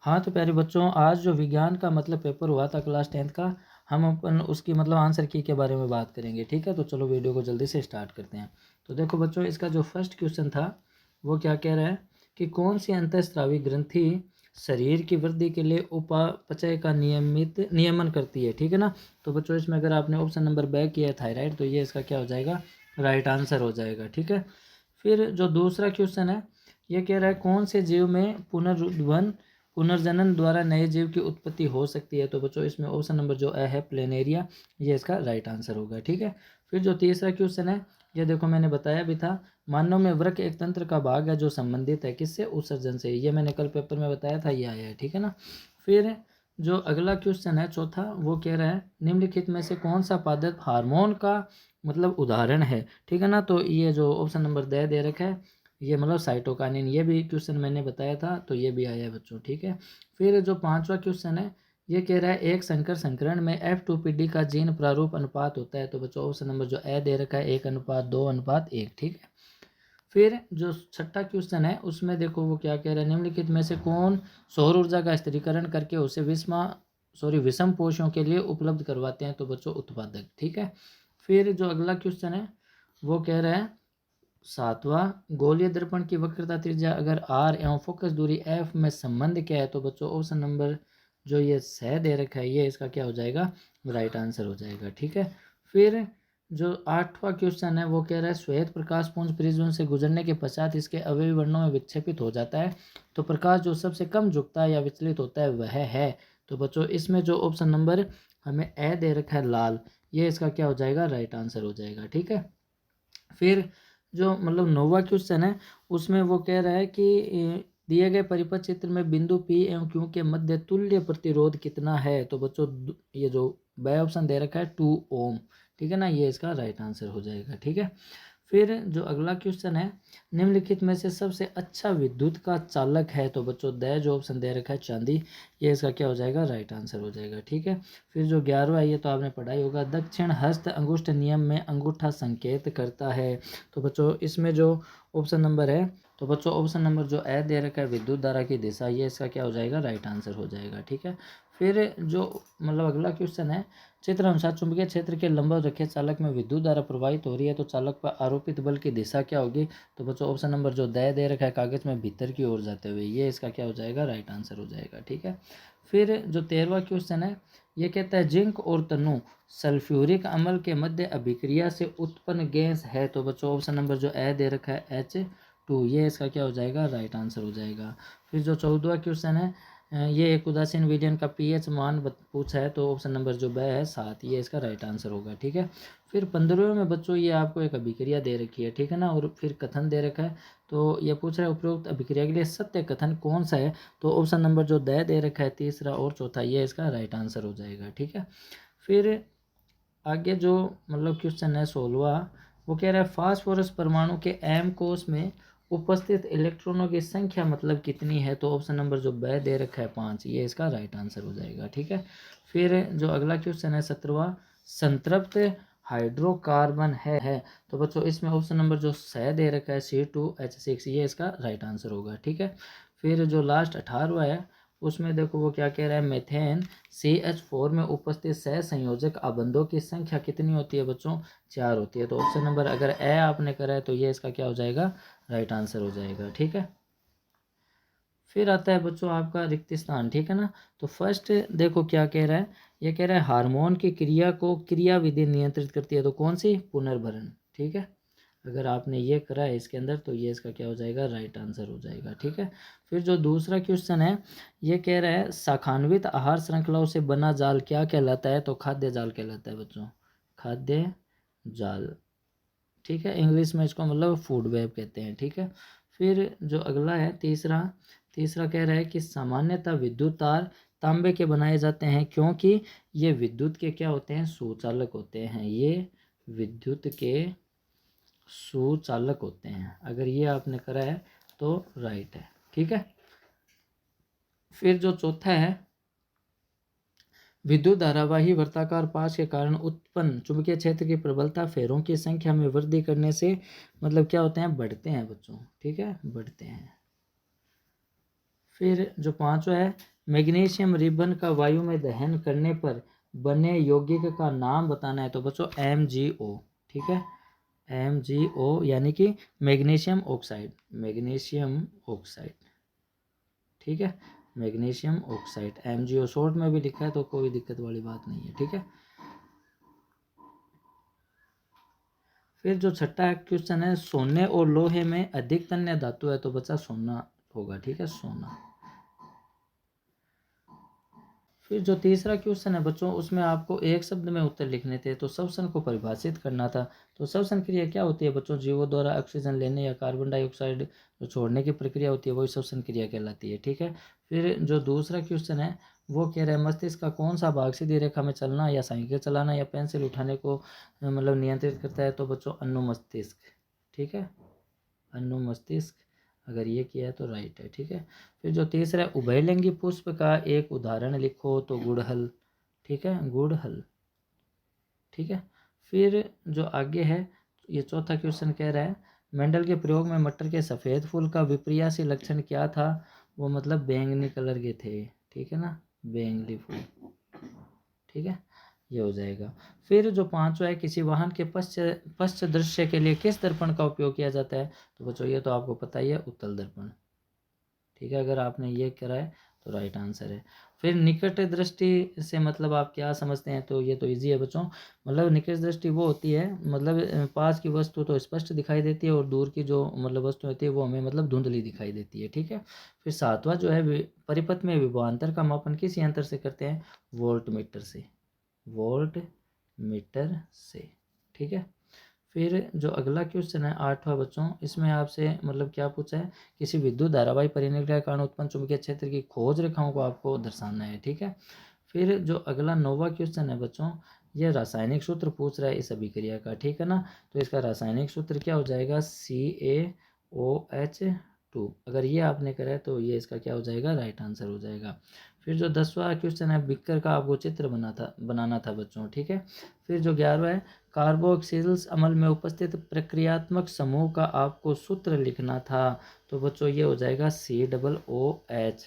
हाँ तो प्यारे बच्चों, आज जो विज्ञान का मतलब पेपर हुआ था क्लास 10th का, हम अपन उसकी मतलब आंसर की के बारे में बात करेंगे। ठीक है, तो चलो वीडियो को जल्दी से स्टार्ट करते हैं। तो देखो बच्चों, इसका जो फर्स्ट क्वेश्चन था वो क्या कह रहा है कि कौन सी अंतःस्रावी ग्रंथि शरीर की वृद्धि के लिए उपापचय का नियमन करती है। ठीक है ना। तो बच्चों इसमें अगर आपने ऑप्शन नंबर बैक किया है थायराइड, तो ये इसका क्या हो जाएगा, राइट आंसर हो जाएगा। ठीक है। फिर जो दूसरा क्वेश्चन है, ये कह रहा है कौन से जीव में पुनर्जनन द्वारा नए जीव की उत्पत्ति हो सकती है। तो बच्चों इसमें ऑप्शन नंबर जो है प्लेनेरिया, ये इसका राइट आंसर होगा। ठीक है। फिर जो तीसरा क्वेश्चन है, ये देखो मैंने बताया भी था, मानव में वृक्क एक तंत्र का भाग है जो संबंधित है किससे, उत्सर्जन से। ये मैंने कल पेपर में बताया था, ये आया है। ठीक है ना। फिर जो अगला क्वेश्चन है चौथा, वो कह रहा है निम्नलिखित में से कौन सा पदार्थ हार्मोन का मतलब उदाहरण है। ठीक है ना। तो ये जो ऑप्शन नंबर दे रखा है, ये मतलब साइटोकाइनिन, ये भी क्वेश्चन मैंने बताया था, तो ये भी आया है बच्चों। ठीक है। फिर जो पांचवा क्वेश्चन है, ये कह रहा है एक संकर संकरण में F2PD का जीन प्रारूप अनुपात होता है। तो बच्चों ऑप्शन नंबर जो दे रखा है 1:2:1। ठीक है। फिर जो छठा क्वेश्चन है, उसमें देखो वो क्या कह रहा है, निम्नलिखित में से कौन सौर ऊर्जा का स्थिरीकरण करके उसे विषम पोषों के लिए उपलब्ध करवाते हैं। तो बच्चों उत्पादक। ठीक है। फिर जो अगला क्वेश्चन है, वो कह रहा है सातवां, गोलीय दर्पण की वक्रता त्रिज्या अगर r एवं फोकस दूरी f में संबंध क्या है। तो बच्चों ऑप्शन नंबर जो ये दे रखा है, ये इसका क्या हो जाएगा, राइट आंसर हो जाएगा। ठीक है। फिर जो आठवां क्वेश्चन है, वो कह रहा है श्वेत प्रकाश पुंज प्रिज्म से गुजरने के पश्चात इसके अवयवी वर्णों में विक्षेपित हो जाता है। तो प्रकाश जो सबसे कम झुकता है या विचलित होता है वह है। तो बच्चों इसमें जो ऑप्शन नंबर हमें दे रखा है लाल, ये इसका क्या हो जाएगा, राइट आंसर हो जाएगा। ठीक है। फिर जो मतलब नौवा क्वेश्चन है, उसमें वो कह रहा है कि दिए गए परिपथ चित्र में बिंदु P एवं Q के मध्य तुल्य प्रतिरोध कितना है। तो बच्चों ये जो बाय ऑप्शन दे रखा है 2 ओम। ठीक है ना, ये इसका राइट आंसर हो जाएगा। ठीक है। फिर जो अगला क्वेश्चन है, निम्नलिखित में से सबसे अच्छा विद्युत का चालक है। तो बच्चों जो ऑप्शन दे रखा है चांदी, ये इसका क्या हो जाएगा, राइट आंसर हो जाएगा। ठीक है। फिर जो 11वां है, ये तो आपने पढ़ा ही होगा, दक्षिण हस्त अंगुष्ठ नियम में अंगूठा संकेत करता है। तो बच्चों इसमें जो ऑप्शन नंबर है, तो बच्चों ऑप्शन नंबर जो दे रखा है विद्युत धारा की दिशा, ये इसका क्या हो जाएगा, राइट आंसर हो जाएगा। ठीक है। फिर जो मतलब अगला क्वेश्चन है, चित्र अनुसार चुंबकीय क्षेत्र के लंबवत रखे चालक में विद्युत धारा प्रवाहित हो रही है, तो चालक पर आरोपित बल की दिशा क्या होगी। तो बच्चों ऑप्शन नंबर जो दे रखा है कागज में भीतर की ओर जाते हुए, ये इसका क्या हो जाएगा, राइट आंसर हो जाएगा। ठीक है। फिर जो 13वां क्वेश्चन है, ये कहता है जिंक और तनु सल्फ्यूरिक अम्ल के मध्य अभिक्रिया से उत्पन्न गैस है। तो बच्चों ऑप्शन नंबर जो दे रखा है H2, ये इसका क्या हो जाएगा, राइट आंसर हो जाएगा। फिर जो 14वां क्वेश्चन है, ये एक उदासीन विलयन का पीएच मान पूछा है। तो ऑप्शन नंबर जो ब है 7, ये इसका राइट आंसर होगा। ठीक है। फिर 15वें में बच्चों ये आपको एक अभिक्रिया दे रखी है। ठीक है ना। और फिर कथन दे रखा है, तो ये पूछ रहा है उपरोक्त अभिक्रिया के लिए सत्य कथन कौन सा है। तो ऑप्शन नंबर जो दे रखा है तीसरा और चौथा, ये इसका राइट आंसर हो जाएगा। ठीक है। फिर आगे जो मतलब क्वेश्चन है 16वां, वो कह रहा है फास्फोरस परमाणु के एम कोष में उपस्थित इलेक्ट्रॉनों की संख्या मतलब कितनी है। तो ऑप्शन नंबर जो ब दे रखा है 5, ये इसका राइट आंसर हो जाएगा। ठीक है। फिर जो अगला क्वेश्चन है 17वां, संतृप्त हाइड्रोकार्बन है। तो बच्चों इसमें ऑप्शन नंबर जो दे रखा है C2H6, ये इसका राइट आंसर होगा। ठीक है। फिर जो लास्ट 18वां है, उसमें देखो वो क्या कह रहा है, मेथेन CH4 में उपस्थित सहसंयोजक आबंधों की संख्या कितनी होती है बच्चों, 4 होती है। तो ऑप्शन नंबर अगर आपने करा है, तो ये इसका क्या हो जाएगा, राइट आंसर हो जाएगा। ठीक है। फिर आता है बच्चों आपका रिक्त स्थान। ठीक है ना। तो फर्स्ट देखो क्या कह रहा है, ये कह रहा है हार्मोन की क्रिया को क्रिया विधि नियंत्रित करती है। तो कौन सी, पुनर्भरण। ठीक है। अगर आपने ये करा है इसके अंदर, तो ये इसका क्या हो जाएगा, राइट आंसर हो जाएगा। ठीक है। फिर जो दूसरा क्वेश्चन है, ये कह रहा है शाखान्वित आहार श्रृंखलाओं से बना जाल क्या कहलाता है। तो खाद्य जाल कहलाता है बच्चों, खाद्य जाल। ठीक है। इंग्लिश में इसको मतलब फूड वेब कहते हैं। ठीक है। फिर जो अगला है तीसरा, तीसरा कह रहा है कि सामान्यतः विद्युत तार तांबे के बनाए जाते हैं क्योंकि ये विद्युत के क्या होते हैं, सुचालक होते हैं। ये विद्युत के सुचालक होते हैं। अगर ये आपने करा है तो राइट है। ठीक है। फिर जो चौथा है, विद्युत धारावाही वर्ताकार पाश के कारण उत्पन्न चुंबकीय क्षेत्र की प्रबलता फेरों की संख्या में वृद्धि करने से मतलब क्या होते हैं, बढ़ते हैं बच्चों। ठीक है, बढ़ते हैं। फिर जो पांचवा है, मैग्नीशियम रिबन का वायु में दहन करने पर बने यौगिक का नाम बताना है। तो बच्चों MgO, ठीक है, MgO यानी कि मैग्नीशियम ऑक्साइड, मैग्नीशियम ऑक्साइड, ठीक है, मैग्नीशियम ऑक्साइड MgO शॉर्ट में भी लिखा है तो कोई दिक्कत वाली बात नहीं है, ठीक है। फिर जो छठा क्वेश्चन है, सोने और लोहे में अधिक तन्य धातु है। तो बच्चा सोना होगा, ठीक है, सोना। फिर जो तीसरा क्वेश्चन है बच्चों, उसमें आपको एक शब्द में उत्तर लिखने थे, तो श्वसन को परिभाषित करना था। तो श्वसन क्रिया क्या होती है बच्चों? जीवों द्वारा ऑक्सीजन लेने या कार्बन डाइऑक्साइड जो छोड़ने की प्रक्रिया होती है वही श्वसन क्रिया कहलाती है, ठीक है। फिर जो दूसरा क्वेश्चन है वो कह रहा है, मस्तिष्क का कौन सा भाग सीधी रेखा में चलना या साइकिल चलाना या पेंसिल उठाने को मतलब नियंत्रित करता है? तो बच्चों अनुमस्तिष्क, ठीक है, अनुमस्तिष्क। अगर ये किया है तो राइट है, ठीक है। फिर जो तीसरा है, उभयलिंगी पुष्प का एक उदाहरण लिखो। तो गुड़हल, ठीक है, गुड़हल, ठीक है। फिर जो आगे है, ये चौथा क्वेश्चन कह रहा है, मेंडल के प्रयोग में मटर के सफ़ेद फूल का विपर्यासी लक्षण क्या था? वो मतलब बैंगनी कलर के थे, ठीक है ना, बैंगनी फूल, ठीक है, ये हो जाएगा। फिर जो पांचवा है, किसी वाहन के पश्च दृश्य के लिए किस दर्पण का उपयोग किया जाता है? तो बच्चों ये तो आपको पता ही है, उत्तल दर्पण, ठीक है। अगर आपने ये करा है तो राइट आंसर है। फिर निकट दृष्टि से मतलब आप क्या समझते हैं? तो ये तो इजी है बच्चों, मतलब निकट दृष्टि वो होती है मतलब पास की वस्तु तो स्पष्ट दिखाई देती है और दूर की जो मतलब वस्तु होती है वो हमें मतलब धुंधली दिखाई देती है, ठीक है। फिर सातवां जो है, परिपथ में विभवांतर का मापन किस यंत्र से करते हैं? वोल्ट मीटर से, वोल्ट मीटर से, ठीक है। फिर जो अगला क्वेश्चन है आठवां बच्चों, इसमें आपसे मतलब क्या पूछा है? किसी विद्युत धारावाही परिनिक्रिया के कारण उत्पन्न चुंबकीय क्षेत्र की खोज रेखाओं को आपको दर्शाना है, ठीक है। फिर जो अगला 9वां क्वेश्चन है बच्चों, ये रासायनिक सूत्र पूछ रहा है इस अभिक्रिया का, ठीक है ना। तो इसका रासायनिक सूत्र क्या हो जाएगा? CaOH2। अगर ये आपने करा है तो ये इसका क्या हो जाएगा? राइट आंसर हो जाएगा। फिर जो 10वां क्वेश्चन है, बिक्कर का आपको चित्र बनाना था बच्चों, ठीक है। फिर जो 11वां है, कार्बोक्सिल्स अम्ल में उपस्थित प्रक्रियात्मक समूह का आपको सूत्र लिखना था। तो बच्चों ये हो जाएगा COOH,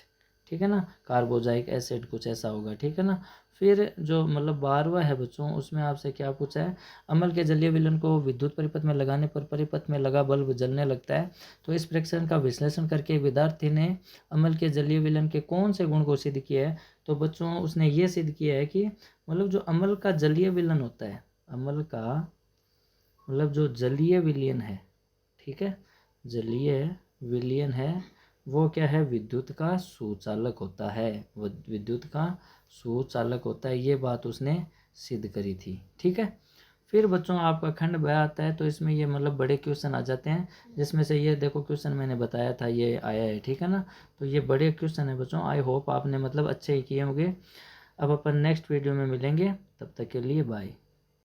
ठीक है ना, कार्बोजाइक एसिड कुछ ऐसा होगा, ठीक है ना। फिर जो मतलब 12वां है बच्चों, उसमें आपसे क्या पूछा है? अम्ल के जलीय विलयन को विद्युत परिपथ में लगाने पर परिपथ में लगा बल्ब जलने लगता है। तो इस प्रेक्षण का विश्लेषण करके विद्यार्थी ने अम्ल के जलीय विलयन के कौन से गुण को सिद्ध किया है? तो बच्चों उसने ये सिद्ध किया है कि मतलब जो अम्ल का जलीय विलयन होता है, अम्ल का मतलब जो जलीय विलयन है, ठीक है, जलीय विलयन है वो क्या है? विद्युत का सुचालक होता है, वो विद्युत का सुचालक होता है, ये बात उसने सिद्ध करी थी, ठीक है। फिर बच्चों आपका खंड ब आता है, तो इसमें ये मतलब बड़े क्वेश्चन आ जाते हैं, जिसमें से ये देखो क्वेश्चन मैंने बताया था ये आया है, ठीक है ना। तो ये बड़े क्वेश्चन है बच्चों, आई होप आपने मतलब अच्छे ही किए होंगे। अब अपन नेक्स्ट वीडियो में मिलेंगे, तब तक के लिए बाय।